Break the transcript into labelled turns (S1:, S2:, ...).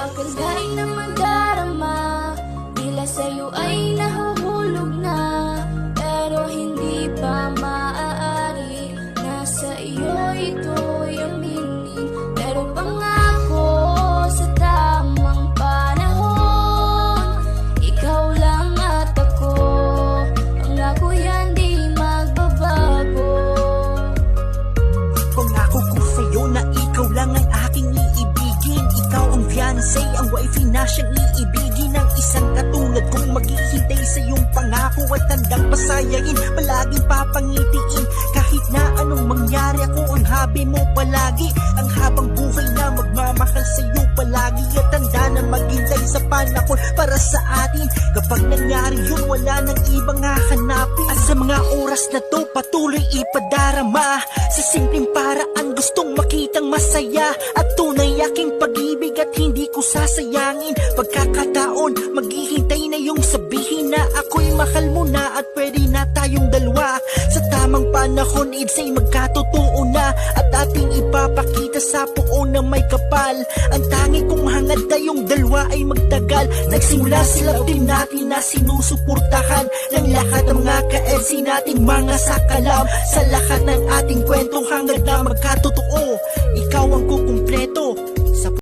S1: Akalain na madarama, tila sa'yo ay nahuhulog na, pero hindi pa maaari na sa iyo ito'y aminin. Pero pangako sa tamang panahon, ikaw lang at ako, pangako yan di magbabago.
S2: Pangako ko sa'yo na ikaw lang ang aking iibigin. Ikaw ang fiancé, ang wifey na siyang iibigin. Ang isang katulad kong maghihintay sa iyong pangako at handang pasayain, palaging papangitiin. Kahit na anong mangyari, ako ang habi mo palagi. Ang habang buhay na magmamahal sa iyo palagi, at handa na maghintay sa panahon para sa atin. Kapag nangyari yun, wala nang ibang hahanapin. At sa mga oras na to, patuloy ipadarama sa simpleng paraan, gustong makitang masaya at tunay aking pag-ibig at hindi ko sasayangin. Pagkakataon, maghihintay na yung sabihin na ako'y mahal mo na at pwede na tayong dalawa. Sa tamang panahon, it's ay magkatotoo na at ating ipapakita sa puon na may kapal. Ang tangi kong hangad na yung dalawa ay magtagal. Nagsimula sila din natin na sinusuportahan ng lahat ng mga ka-LC nating mga sakalam. Sa lahat ng ating kwentong hangad na magkatotoo, ikaw ang kukumpleto